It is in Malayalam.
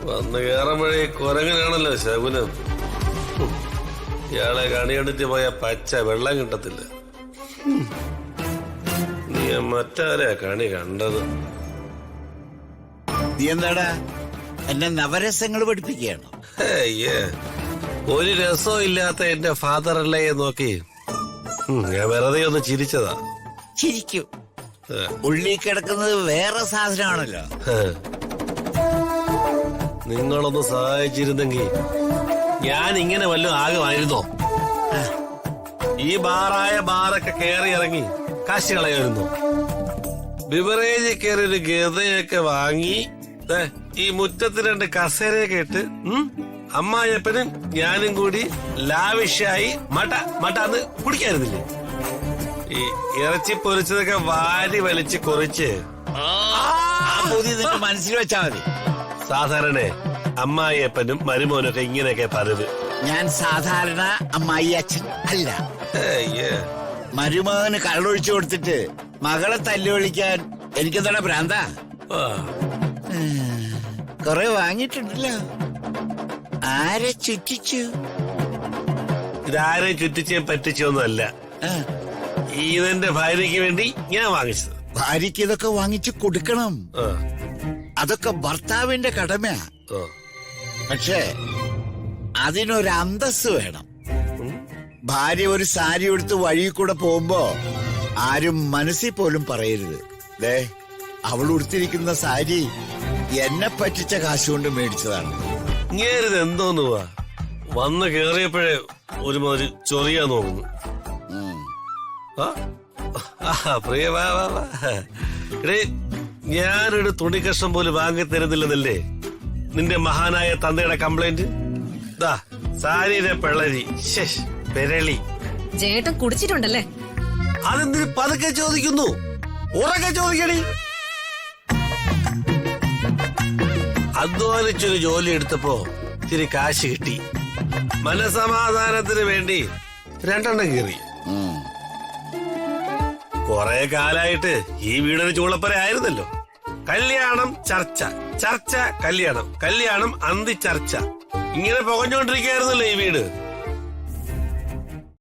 വന്ന് കയറുമ്പോഴേ കുരങ്ങനാണല്ലോ ശകുനം. ഇയാളെ കണി കണ്ടിട്ട് പോയ പച്ച വെള്ളം കിട്ടത്തില്ല. നീ മറ്റാരാ കണി കണ്ടത്? നീ എന്താടാ എന്നെ നവരസങ്ങൾ പഠിപ്പിക്കുകയാണോ? ഒരു രസവും ഇല്ലാത്ത എന്റെ ഫാദർ അല്ലേ നോക്കി ഞാൻ വെറുതെ ഒന്ന് ചിരിച്ചതാ. ചിരിക്കൂ, ഉള്ളി കിടക്കുന്നത് വേറെ സാധനമാണല്ലോ. നിങ്ങളൊന്ന് സഹായിച്ചിരുന്നെങ്കിൽ ഞാൻ ഇങ്ങനെ വല്ലതും ആകുമായിരുന്നോ? ഈ ബാറൊക്കെ കയറി ഇറങ്ങി കാശ് കളയായിരുന്നു. ബിവറേജ് കയറി ഒരു ഗതയൊക്കെ വാങ്ങി ഈ മുറ്റത്ത് 2 കസേരയൊക്കെ ഇട്ട് അമ്മായിയപ്പനും ഞാനും കൂടി ലാവിഷായി മട്ടാന്ന് കുടിക്കായിരുന്നില്ലേ? ഈ ഇറച്ചി പൊരിച്ചതൊക്കെ വാരി വലിച്ച് കുറിച്ച് മനസ്സിൽ വെച്ചാ മതി. സാധാരണ അമ്മായിയപ്പനും മരുമോനൊക്കെ ഇങ്ങനെയൊക്കെ പതിവ്. ഞാൻ സാധാരണ അമ്മായി അച്ഛൻ അല്ല. മരുമകന് കള്ളൊഴിച്ചു കൊടുത്തിട്ട് മകളെ തല്ലി വിളിക്കാൻ എനിക്കെന്താണ് ഭ്രാന്ത? കൊറേ വാങ്ങിയിട്ടുണ്ടല്ലോ. ആരെ ചുറ്റിച്ചു? ഇതാരെ ചുറ്റിച്ച് പറ്റിച്ചൊന്നുമല്ല. ഇതെന്റെ ഭാര്യയ്ക്ക് വേണ്ടി ഞാൻ വാങ്ങിച്ചത്. ഭാര്യയ്ക്ക് ഇതൊക്കെ വാങ്ങിച്ചു കൊടുക്കണം. അതൊക്കെ ഭർത്താവിന്റെ കടമയാ. പക്ഷേ അതിനൊരു അന്തസ് വേണം. ഭാര്യ ഒരു സാരി എടുത്ത് വഴി കൂടെ പോകുമ്പോ ആരും മനസ്സിൽ പോലും പറയരുത്, ദേ അവൾ ഉടുത്തിരിക്കുന്ന സാരി എന്നെ പറ്റിച്ച കാശുകൊണ്ട് മേടിച്ചതാണ്. ഇങ്ങേരുത് എന്തോന്ന് വന്ന് കേറിയപ്പോഴേ ഒരുമാതിരി ചൊറിയാൻ നോക്കുന്നു. പ്രിയ ഞാനൊരു തുണിക്കഷ്ണം പോലും വാങ്ങി തരുന്നില്ലെന്നല്ലേ നിന്റെ മഹാനായ തന്തയുടെ കംപ്ലൈന്റ്? സാരിയുടെ പിളരി പെരളി. ചേട്ടൻ കുടിച്ചിട്ടുണ്ടല്ലേ? അതെന്തിന് പതുക്കെ ചോദിക്കുന്നു? ഉറക്കെ ചോദിക്കണി. അധ്വാനിച്ചൊരു ജോലി എടുത്തപ്പോ ഇത്തിരി കാശ് കിട്ടി. മനസമാധാനത്തിന് വേണ്ടി 2 കീറി. കൊറേ കാലായിട്ട് ഈ വീടൊരു ചൂളപ്പര ആയിരുന്നല്ലോ. കല്യാണം ചർച്ച, ചർച്ച കല്യാണം, കല്യാണം അന്തി ചർച്ച, ഇങ്ങനെ പുകഞ്ഞോണ്ടിരിക്കുകയായിരുന്നല്ലോ ഈ വീട്.